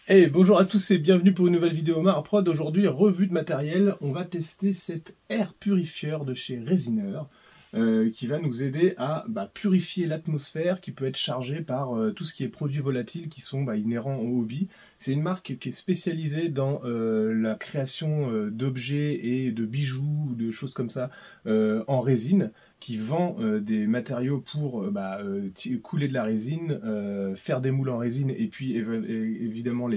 Hey, bonjour à tous et bienvenue pour une nouvelle vidéo Marprod. Aujourd'hui, revue de matériel. On va tester cet air purifieur de chez Resiner qui va nous aider à purifier l'atmosphère qui peut être chargée par tout ce qui est produits volatiles qui sont inhérents au hobby. C'est une marque qui est spécialisée dans la création d'objets et de bijoux, de choses comme ça en résine, qui vend des matériaux pour couler de la résine, faire des moules en résine et puis évidemment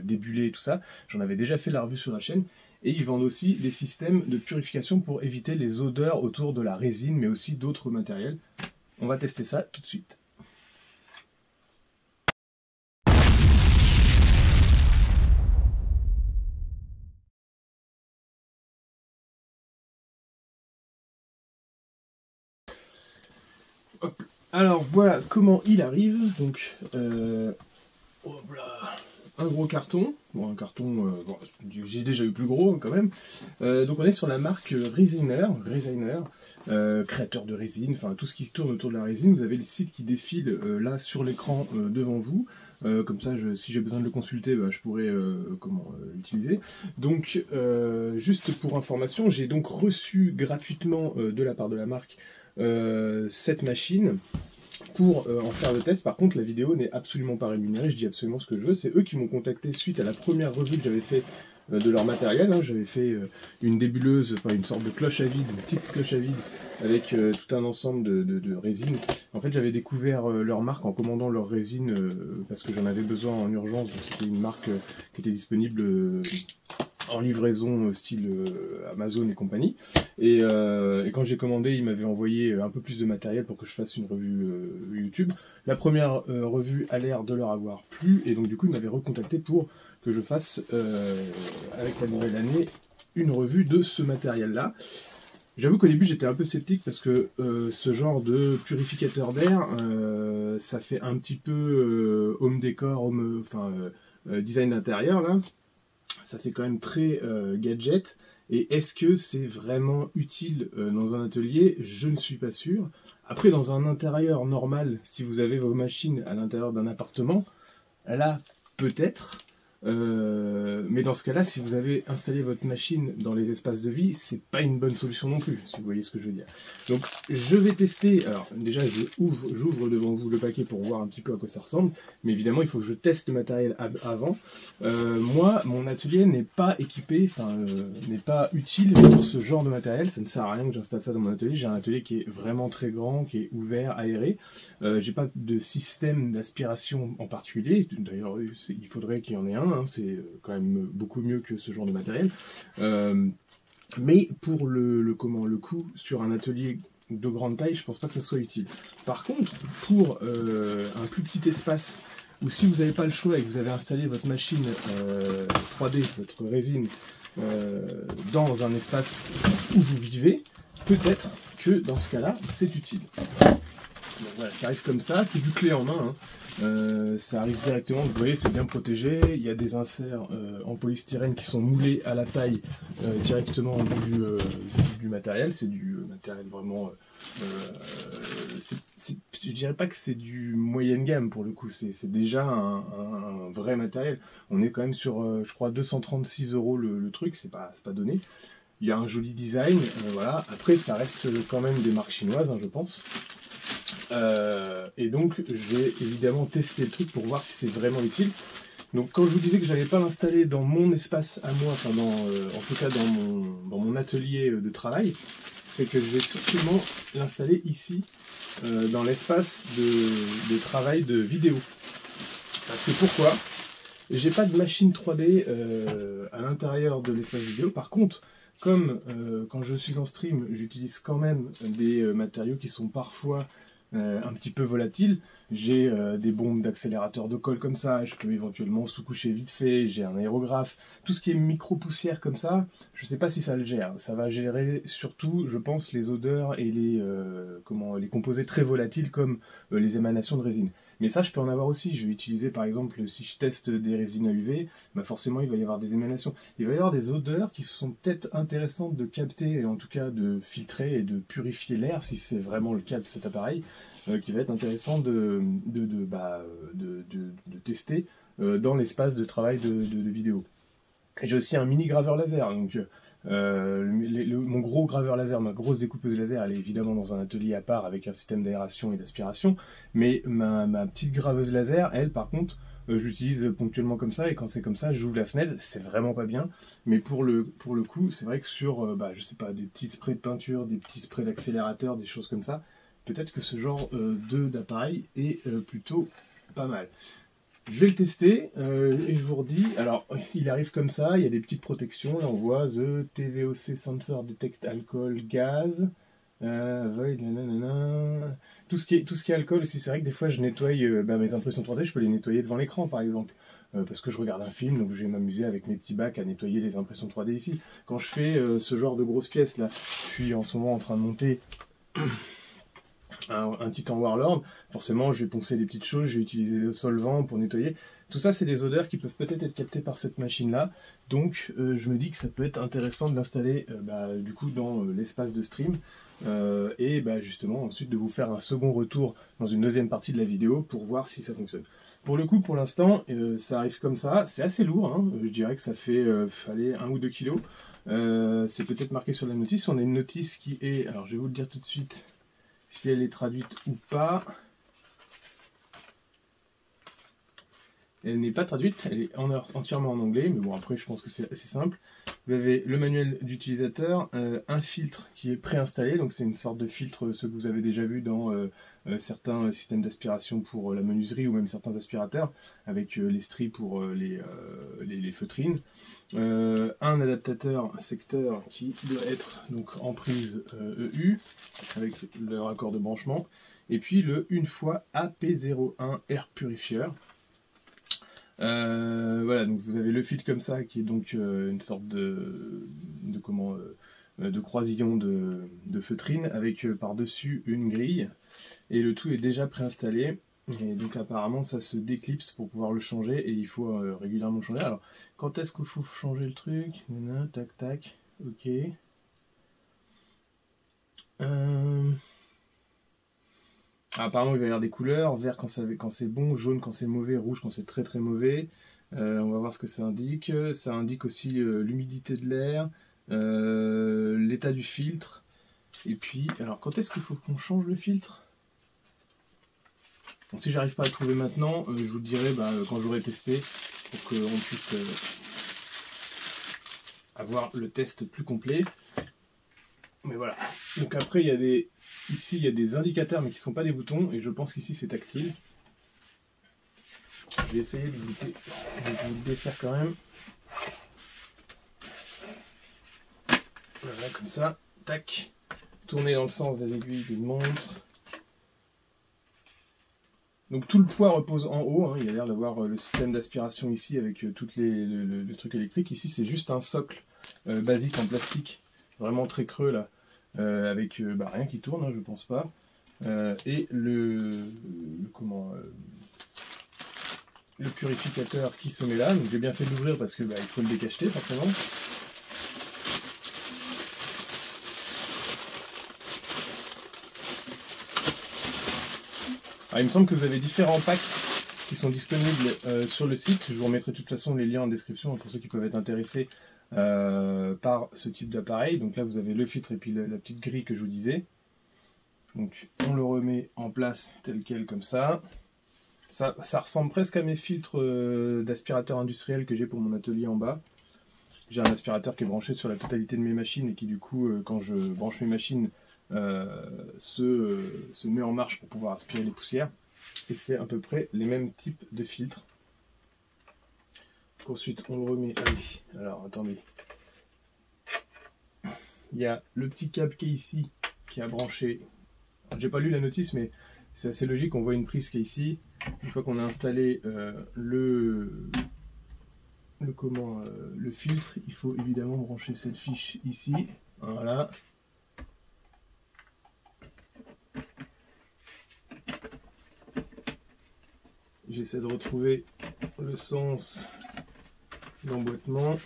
débuler et tout ça. J'en avais déjà fait la revue sur la chaîne. Et ils vendent aussi des systèmes de purification pour éviter les odeurs autour de la résine, mais aussi d'autres matériels. On va tester ça tout de suite. Hop. Alors voilà comment il arrive. Donc, un gros carton. Bon, un carton, j'ai déjà eu plus gros quand même. Donc on est sur la marque Resiner, créateur de résine, enfin tout ce qui tourne autour de la résine. Vous avez le site qui défile là sur l'écran devant vous. Comme ça, si j'ai besoin de le consulter, je pourrais l'utiliser. Donc, juste pour information, j'ai donc reçu gratuitement de la part de la marque cette machine pour en faire le test. Par contre, la vidéo n'est absolument pas rémunérée, je dis absolument ce que je veux. C'est eux qui m'ont contacté suite à la première revue que j'avais fait de leur matériel. J'avais fait une débuleuse, enfin une sorte de cloche à vide, une petite cloche à vide avec tout un ensemble de résines. En fait, j'avais découvert leur marque en commandant leur résine parce que j'en avais besoin en urgence. C'était une marque qui était disponible en livraison style Amazon et compagnie. Et quand j'ai commandé, ils m'avaient envoyé un peu plus de matériel pour que je fasse une revue YouTube. La première revue a l'air de leur avoir plu, et donc du coup ils m'avaient recontacté pour que je fasse, avec la nouvelle année, une revue de ce matériel-là. J'avoue qu'au début j'étais un peu sceptique parce que ce genre de purificateur d'air, ça fait un petit peu home décor, design d'intérieur là. Ça fait quand même très gadget. Et est-ce que c'est vraiment utile dans un atelier? Je ne suis pas sûr. Après, dans un intérieur normal, si vous avez vos machines à l'intérieur d'un appartement, là, peut-être. Mais dans ce cas-là, si vous avez installé votre machine dans les espaces de vie, c'est pas une bonne solution non plus, si vous voyez ce que je veux dire. Donc je vais tester, alors déjà j'ouvre devant vous le paquet pour voir un petit peu à quoi ça ressemble, mais évidemment il faut que je teste le matériel avant. Moi, mon atelier n'est pas équipé, n'est pas utile pour ce genre de matériel, ça ne sert à rien que j'installe ça dans mon atelier. J'ai un atelier qui est vraiment très grand, qui est ouvert, aéré. J'ai pas de système d'aspiration en particulier, d'ailleurs il faudrait qu'il y en ait un. C'est quand même beaucoup mieux que ce genre de matériel. Mais pour le coût sur un atelier de grande taille, je pense pas que ça soit utile. Par contre, pour un plus petit espace, ou si vous n'avez pas le choix et que vous avez installé votre machine 3D, votre résine, dans un espace où vous vivez, peut-être que dans ce cas-là, c'est utile. Donc voilà, ça arrive comme ça, c'est du clé en main. Ça arrive directement, vous voyez, c'est bien protégé. Il y a des inserts en polystyrène qui sont moulés à la taille directement du matériel. C'est du matériel vraiment... je dirais pas que c'est du moyenne gamme pour le coup, c'est déjà un vrai matériel. On est quand même sur, je crois, 236 € le truc, c'est pas donné. Il y a un joli design, voilà. Après, ça reste quand même des marques chinoises, je pense. Et donc je vais évidemment tester le truc pour voir si c'est vraiment utile. Donc quand je vous disais que je n'allais pas l'installer dans mon espace à moi, en tout cas dans mon atelier de travail, c'est que je vais sûrement l'installer ici, dans l'espace de travail de vidéo. Parce que pourquoi? J'ai pas de machine 3D à l'intérieur de l'espace vidéo. Par contre, comme quand je suis en stream, j'utilise quand même des matériaux qui sont parfois un petit peu volatiles. J'ai des bombes d'accélérateur de colle comme ça, je peux éventuellement sous-coucher vite fait, j'ai un aérographe. Tout ce qui est micro-poussière comme ça, je ne sais pas si ça le gère. Ça va gérer surtout, je pense, les odeurs et les composés très volatiles comme les émanations de résine. Mais ça, je peux en avoir aussi. Je vais utiliser, par exemple, si je teste des résines à UV, forcément, il va y avoir des émanations. Il va y avoir des odeurs qui sont peut-être intéressantes de capter, et en tout cas de filtrer et de purifier l'air, si c'est vraiment le cas de cet appareil, qui va être intéressant de tester dans l'espace de travail de vidéo. Et j'ai aussi un mini graveur laser, donc mon gros graveur laser, ma grosse découpeuse laser, elle est évidemment dans un atelier à part avec un système d'aération et d'aspiration, mais ma petite graveuse laser, elle par contre, j'utilise ponctuellement comme ça, et quand c'est comme ça, j'ouvre la fenêtre, c'est vraiment pas bien, mais pour le coup, c'est vrai que sur, je sais pas, des petits sprays de peinture, des petits sprays d'accélérateur, des choses comme ça, peut-être que ce genre d'appareil est plutôt pas mal. Je vais le tester et je vous redis. Alors, il arrive comme ça, il y a des petites protections. Là, on voit The TVOC Sensor Detect Alcohol Gaz. Tout ce qui est alcool aussi, c'est vrai que des fois je nettoie mes impressions 3D, je peux les nettoyer devant l'écran par exemple. Parce que je regarde un film, donc je vais m'amuser avec mes petits bacs à nettoyer les impressions 3D ici. Quand je fais ce genre de grosses pièces là, je suis en ce moment en train de monter un Titan Warlord, forcément je vais poncer des petites choses, je vais utiliser des solvants pour nettoyer. Tout ça c'est des odeurs qui peuvent peut-être être captées par cette machine là, donc je me dis que ça peut être intéressant de l'installer du coup dans l'espace de stream, et justement ensuite de vous faire un second retour dans une deuxième partie de la vidéo pour voir si ça fonctionne. Pour le coup, pour l'instant, ça arrive comme ça, c'est assez lourd, hein. Je dirais que ça fait 1 ou 2 kilos, c'est peut-être marqué sur la notice, on a une notice qui est, alors je vais vous le dire tout de suite, si elle est traduite ou pas. Elle n'est pas traduite, elle est entièrement en anglais, mais bon après je pense que c'est assez simple. Vous avez le manuel d'utilisateur, un filtre qui est préinstallé, donc c'est une sorte de filtre, ce que vous avez déjà vu dans certains systèmes d'aspiration pour la menuiserie ou même certains aspirateurs, avec les stries pour les feutrines. Un adaptateur secteur qui doit être donc en prise EU, avec le raccord de branchement, et puis le 1x AP01 Air Purifier. Voilà, donc vous avez le fil comme ça qui est donc une sorte de croisillon de feutrine avec par-dessus une grille, et le tout est déjà préinstallé, et donc apparemment ça se déclipse pour pouvoir le changer, et il faut régulièrement le changer. Alors quand est-ce qu'il faut changer le truc? Tac tac, ok. Apparemment il va y avoir des couleurs, vert quand c'est bon, jaune quand c'est mauvais, rouge quand c'est très très mauvais. On va voir ce que ça indique. Ça indique aussi l'humidité de l'air, l'état du filtre. Et puis, alors quand est-ce qu'il faut qu'on change le filtre? Bon, si j'arrive pas à le trouver maintenant, je vous le dirai quand j'aurai testé, pour qu'on puisse avoir le test plus complet. Mais voilà. Donc après, ici il y a des indicateurs mais qui ne sont pas des boutons, et je pense qu'ici c'est tactile. Je vais essayer de vous le défaire quand même. Voilà, comme ça, tac. Tourner dans le sens des aiguilles d'une montre. Donc tout le poids repose en haut, hein. Il y a l'air d'avoir le système d'aspiration ici avec tous le truc électrique. Ici c'est juste un socle basique en plastique, vraiment très creux là, avec rien qui tourne, hein, je pense pas. Et le purificateur qui se met là, donc j'ai bien fait de l'ouvrir parce que il faut le décacheter forcément. Alors, il me semble que vous avez différents packs qui sont disponibles sur le site. Je vous remettrai de toute façon les liens en description pour ceux qui peuvent être intéressés par ce type d'appareil. Donc là vous avez le filtre et puis la petite grille que je vous disais. Donc on le remet en place tel quel comme ça. Ça ressemble presque à mes filtres d'aspirateur industriel que j'ai pour mon atelier en bas. J'ai un aspirateur qui est branché sur la totalité de mes machines et qui du coup, quand je branche mes machines, se met en marche pour pouvoir aspirer les poussières. Et c'est à peu près les mêmes types de filtres. Ensuite on le remet... Ah oui, alors attendez. Il y a le petit câble qui est ici, qui a branché... J'ai pas lu la notice mais c'est assez logique, on voit une prise qui est ici. Une fois qu'on a installé le filtre, il faut évidemment brancher cette fiche ici. Voilà. J'essaie de retrouver le sens d'emboîtement.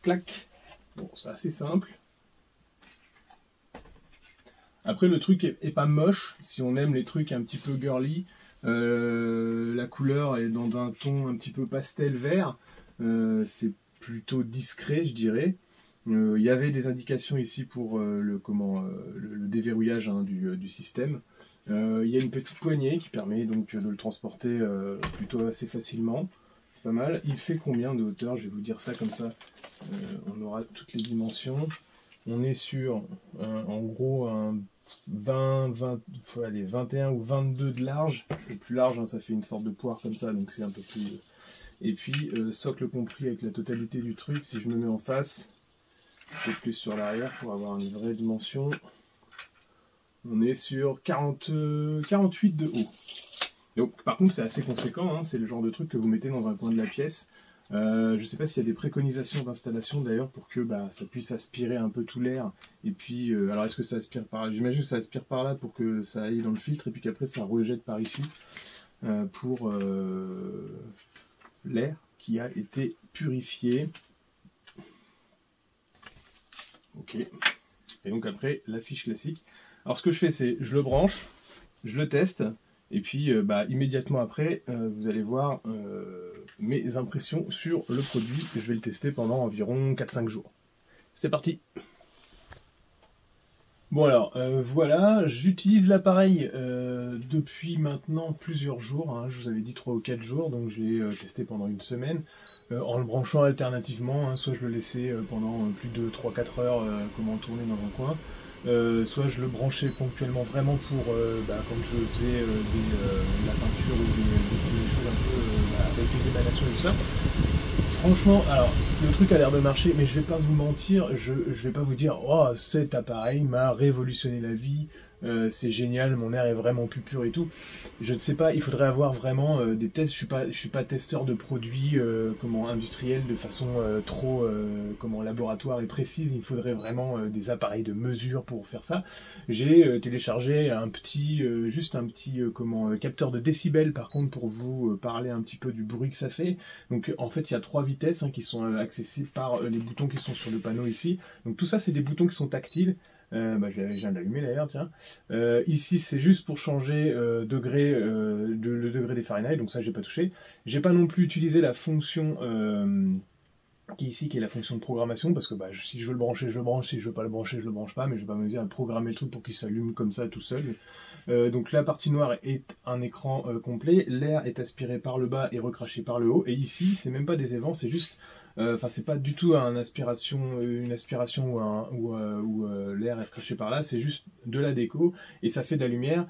Clac. Bon, c'est assez simple. Après, le truc est pas moche, si on aime les trucs un petit peu girly. La couleur est dans un ton un petit peu pastel vert. C'est plutôt discret, je dirais. Il y avait des indications ici pour le déverrouillage hein, du système. Il y a une petite poignée qui permet donc de le transporter plutôt assez facilement. C'est pas mal. Il fait combien de hauteur? Je vais vous dire ça comme ça. On aura toutes les dimensions. On est sur en gros un 21 ou 22 de large. Le plus large, hein, ça fait une sorte de poire comme ça, donc c'est un peu plus... Et puis, socle compris avec la totalité du truc, si je me mets en face, un peu plus sur l'arrière pour avoir une vraie dimension, on est sur 48 de haut. Donc, par contre, c'est assez conséquent, hein, c'est le genre de truc que vous mettez dans un coin de la pièce. Je ne sais pas s'il y a des préconisations d'installation d'ailleurs pour que ça puisse aspirer un peu tout l'air. Et puis, alors est-ce que ça aspire par là? J'imagine que ça aspire par là pour que ça aille dans le filtre et puis qu'après ça rejette par ici pour l'air qui a été purifié. Ok. Et donc après, la fiche classique. Alors ce que je fais, c'est je le branche, je le teste. Et puis, immédiatement après, vous allez voir mes impressions sur le produit. Je vais le tester pendant environ 4-5 jours. C'est parti! Bon alors, voilà, j'utilise l'appareil depuis maintenant plusieurs jours. Hein, je vous avais dit 3 ou 4 jours, donc je l'ai testé pendant une semaine. En le branchant alternativement, hein, soit je le laissais pendant plus de 3-4 heures tourner dans un coin. Soit je le branchais ponctuellement vraiment pour quand je faisais la peinture ou des choses un peu avec les émanations et tout ça. Franchement, alors le truc a l'air de marcher, mais je vais pas vous mentir, je vais pas vous dire oh cet appareil m'a révolutionné la vie, c'est génial, mon air est vraiment plus pur et tout. Je ne sais pas, il faudrait avoir vraiment des tests. Je suis pas testeur de produits industriels de façon trop laboratoire et précise. Il faudrait vraiment des appareils de mesure pour faire ça. J'ai téléchargé juste un petit capteur de décibels par contre pour vous parler un petit peu du bruit que ça fait. Donc en fait il y a 3 vitesses hein, qui sont accessibles par les boutons qui sont sur le panneau ici. Donc tout ça c'est des boutons qui sont tactiles. Je viens de l'allumer d'ailleurs, tiens. Ici, c'est juste pour changer le degré des Fahrenheit, donc ça, j'ai pas touché. J'ai pas non plus utilisé la fonction qui est ici, qui est la fonction de programmation, parce que si je veux le brancher, je le branche, si je veux pas le brancher, je le branche pas, mais je vais pas me dire à programmer le truc pour qu'il s'allume comme ça tout seul. Donc la partie noire est un écran complet, l'air est aspiré par le bas et recraché par le haut, et ici, c'est même pas des évents, c'est juste... c'est pas du tout une aspiration où l'air est craché par là, c'est juste de la déco et ça fait de la lumière.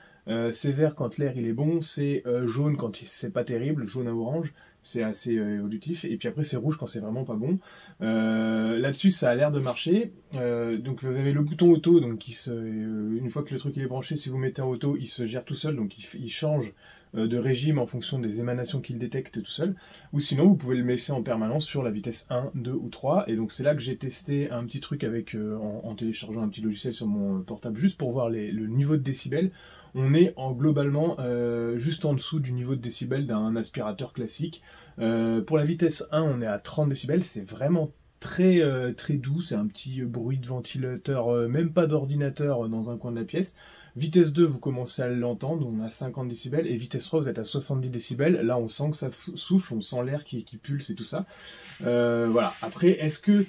C'est vert quand l'air il est bon, c'est jaune quand c'est pas terrible, jaune à orange, c'est assez évolutif, et puis après c'est rouge quand c'est vraiment pas bon. Là-dessus ça a l'air de marcher. Donc vous avez le bouton auto, donc une fois que le truc il est branché, si vous mettez en auto, il se gère tout seul, donc il change de régime en fonction des émanations qu'il détecte tout seul, ou sinon vous pouvez le laisser en permanence sur la vitesse 1, 2 ou 3, et donc c'est là que j'ai testé un petit truc avec en téléchargeant un petit logiciel sur mon portable juste pour voir le niveau de décibels. On est globalement juste en dessous du niveau de décibels d'un aspirateur classique. Pour la vitesse 1, on est à 30 décibels, c'est vraiment très doux, c'est un petit bruit de ventilateur, même pas d'ordinateur dans un coin de la pièce. Vitesse 2, vous commencez à l'entendre, on a 50 décibels, et vitesse 3, vous êtes à 70 décibels. Là, on sent que ça souffle, on sent l'air qui pulse et tout ça. Voilà. Après, est-ce que,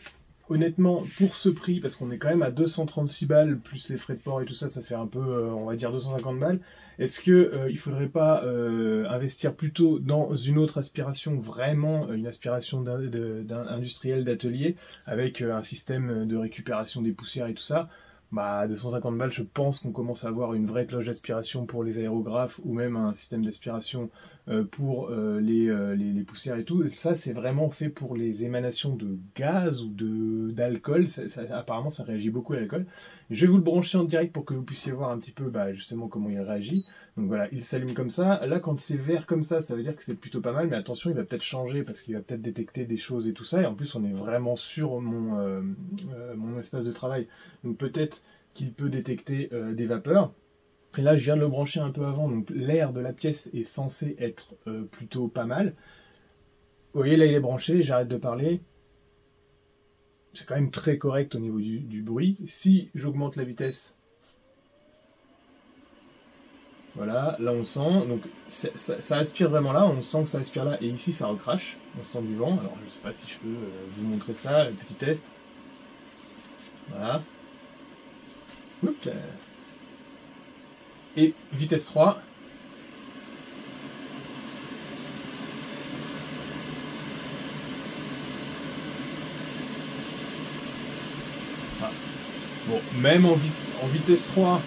honnêtement, pour ce prix, parce qu'on est quand même à 236 balles, plus les frais de port et tout ça, ça fait un peu, on va dire 250 balles, est-ce que il faudrait pas investir plutôt dans une autre aspiration, vraiment une aspiration industrielle d'atelier, avec un système de récupération des poussières et tout ça? 250 balles, je pense qu'on commence à avoir une vraie cloche d'aspiration pour les aérographes ou même un système d'aspiration pour les poussières et tout. Ça, c'est vraiment fait pour les émanations de gaz ou d'alcool. Apparemment, ça réagit beaucoup à l'alcool. Je vais vous le brancher en direct pour que vous puissiez voir un petit peu justement comment il réagit. Donc voilà, il s'allume comme ça. Là, quand c'est vert comme ça veut dire que c'est plutôt pas mal, mais attention, il va peut-être changer parce qu'il va peut-être détecter des choses et tout ça. Et en plus, on est vraiment sur mon espace de travail. Donc peut-être qu'il peut détecter des vapeurs. Et là, je viens de le brancher un peu avant, donc l'air de la pièce est censé être plutôt pas mal. Vous voyez, là, il est branché, j'arrête de parler. C'est quand même très correct au niveau du bruit. Si j'augmente la vitesse, Voilà, là on sent, donc ça aspire vraiment là, on sent que ça aspire là, et ici ça recrache, on sent du vent. Alors je sais pas si je peux vous montrer ça, le petit test. Voilà. Oups. Et vitesse 3. Ah. Bon, même en vitesse 3,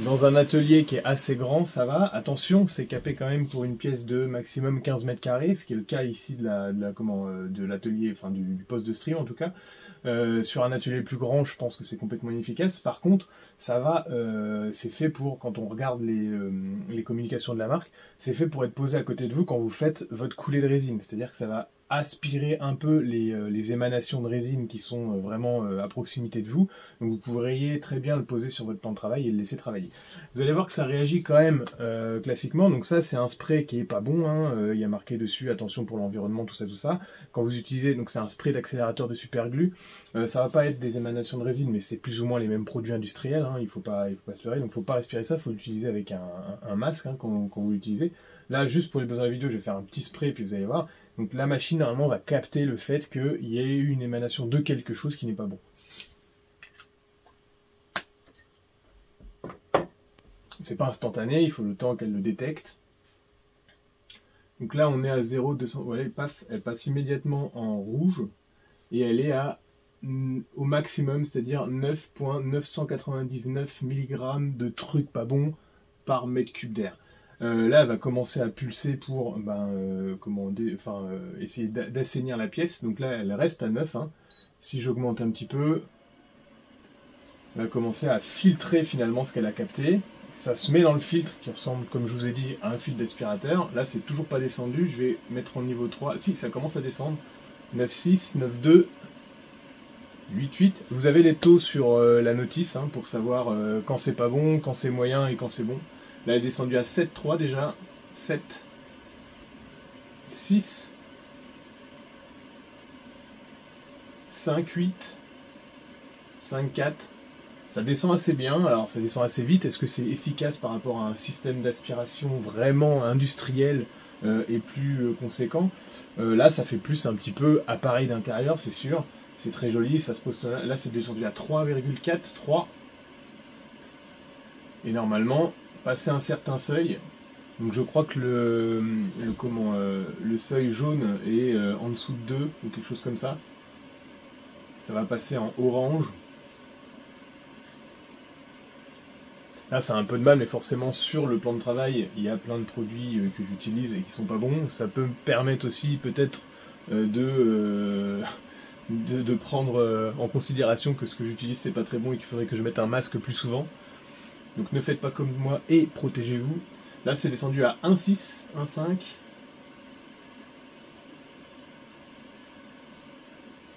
dans un atelier qui est assez grand, ça va. Attention, c'est capé quand même pour une pièce de maximum 15 mètres carrés, ce qui est le cas ici de l'atelier, enfin du poste de stream en tout cas. Sur un atelier plus grand, je pense que c'est complètement inefficace. Par contre, ça va, c'est fait pour, quand on regarde les communications de la marque, c'est fait pour être posé à côté de vous quand vous faites votre coulée de résine. C'est-à-dire que ça va aspirer un peu les émanations de résine qui sont vraiment à proximité de vous. Donc vous pourriez très bien le poser sur votre plan de travail et le laisser travailler. Vous allez voir que ça réagit quand même classiquement. Donc ça, c'est un spray qui est pas bon, hein. Il y a marqué dessus, attention pour l'environnement, tout ça, tout ça. Quand vous utilisez, donc c'est un spray d'accélérateur de superglue. Ça va pas être des émanations de résine, mais c'est plus ou moins les mêmes produits industriels, hein. Il faut pas se leurrer, donc faut pas respirer ça, faut l'utiliser avec un masque, hein, quand vous l'utilisez. Là, juste pour les besoins de la vidéo, je vais faire un petit spray, puis vous allez voir. Donc la machine, normalement, va capter le fait qu'il y ait eu une émanation de quelque chose qui n'est pas bon. C'est pas instantané, il faut le temps qu'elle le détecte. Donc là, on est à 0,200. Voilà, paf, elle passe immédiatement en rouge. Et elle est à au maximum, c'est-à-dire 9,999 mg de trucs pas bons par mètre cube d'air. Là, elle va commencer à pulser pour essayer d'assainir la pièce. Donc là, elle reste à 9. Hein. Si j'augmente un petit peu, elle va commencer à filtrer finalement ce qu'elle a capté. Ça se met dans le filtre qui ressemble, comme je vous ai dit, à un filtre d'aspirateur. Là, c'est toujours pas descendu. Je vais mettre en niveau 3. Si, ça commence à descendre. 9,6, 9,2, 8,8. Vous avez les taux sur la notice, hein, pour savoir quand c'est pas bon, quand c'est moyen et quand c'est bon. Là, elle est descendue à 7,3 déjà. 7, 6, 5,8, 5,4. Ça descend assez bien, alors ça descend assez vite. Est-ce que c'est efficace par rapport à un système d'aspiration vraiment industriel et plus conséquent? Là, ça fait plus un petit peu appareil d'intérieur, c'est sûr. C'est très joli, ça se pose là, c'est descendu à 3,4, 3. Et normalement, passer un certain seuil, donc je crois que le seuil jaune est en dessous de 2 ou quelque chose comme ça. Ça va passer en orange. Là, c'est un peu de mal, mais forcément, sur le plan de travail, il y a plein de produits que j'utilise et qui sont pas bons. Ça peut me permettre aussi, peut-être, de prendre en considération que ce que j'utilise, c'est pas très bon et qu'il faudrait que je mette un masque plus souvent. Donc ne faites pas comme moi et protégez-vous. Là, c'est descendu à 1,6, 1,5.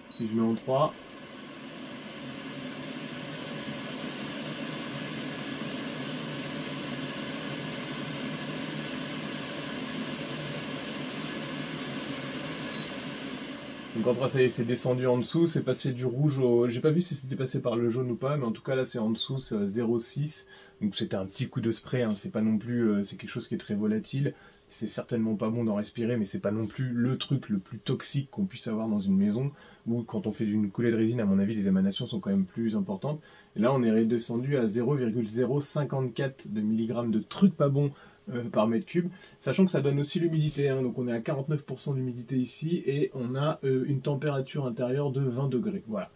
Si je mets en 3... Donc en 3, ça y est, c'est descendu en dessous, c'est passé du rouge au... J'ai pas vu si c'était passé par le jaune ou pas, mais en tout cas là c'est en dessous, c'est 0,6. Donc c'était un petit coup de spray, hein. C'est pas non plus... c'est quelque chose qui est très volatile. C'est certainement pas bon d'en respirer, mais c'est pas non plus le truc le plus toxique qu'on puisse avoir dans une maison, où quand on fait une coulée de résine, à mon avis, les émanations sont quand même plus importantes. Et là on est redescendu à 0,054 de milligrammes de trucs pas bons par mètre cube, sachant que ça donne aussi l'humidité, hein. Donc on est à 49% d'humidité ici et on a une température intérieure de 20 degrés. Voilà.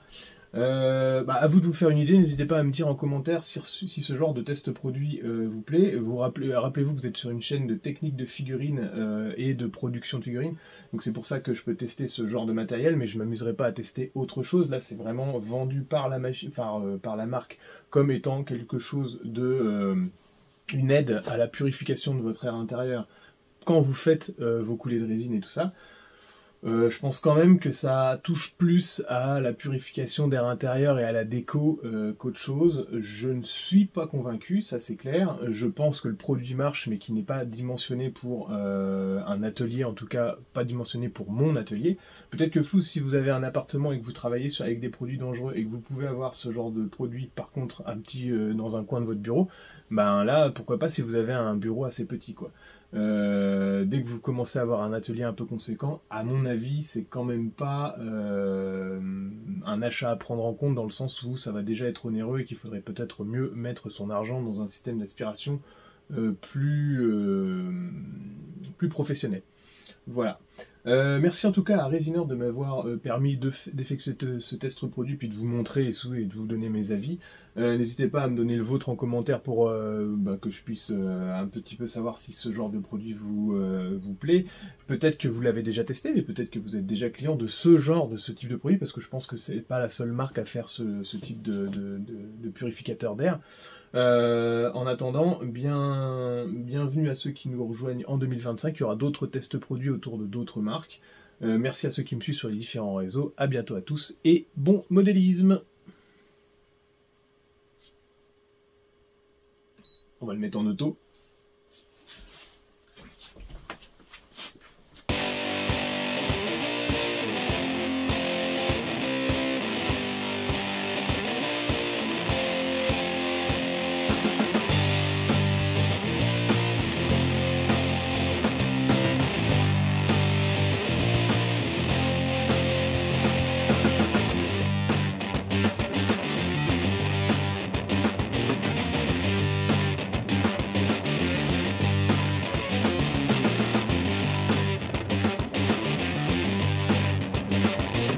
À vous de vous faire une idée, n'hésitez pas à me dire en commentaire si ce genre de test produit vous plaît. Rappelez-vous que vous êtes sur une chaîne de technique de figurines et de production de figurines, donc c'est pour ça que je peux tester ce genre de matériel, mais je ne m'amuserai pas à tester autre chose. Là c'est vraiment vendu par la machine, par la marque comme étant quelque chose de... une aide à la purification de votre air intérieur quand vous faites vos coulées de résine et tout ça. Je pense quand même que ça touche plus à la purification d'air intérieur et à la déco qu'autre chose. Je ne suis pas convaincu, ça c'est clair. Je pense que le produit marche, mais qui n'est pas dimensionné pour un atelier, en tout cas pas dimensionné pour mon atelier. Peut-être que vous, si vous avez un appartement et que vous travaillez avec des produits dangereux et que vous pouvez avoir ce genre de produit, par contre, un petit dans un coin de votre bureau, ben là, pourquoi pas si vous avez un bureau assez petit, quoi. Dès que vous commencez à avoir un atelier un peu conséquent, à mon avis, c'est quand même pas un achat à prendre en compte dans le sens où ça va déjà être onéreux et qu'il faudrait peut-être mieux mettre son argent dans un système d'aspiration plus professionnel. Voilà. Merci en tout cas à Resiner de m'avoir permis d'effectuer ce test produit puis de vous montrer et de vous donner mes avis. N'hésitez pas à me donner le vôtre en commentaire pour que je puisse un petit peu savoir si ce genre de produit vous plaît. Peut-être que vous l'avez déjà testé, mais peut-être que vous êtes déjà client de ce type de produit, parce que je pense que c'est pas la seule marque à faire ce type de purificateur d'air. En attendant, bienvenue à ceux qui nous rejoignent en 2025. Il y aura d'autres tests produits autour de d'autres marques. Merci à ceux qui me suivent sur les différents réseaux. À bientôt à tous et bon modélisme. On va le mettre en auto.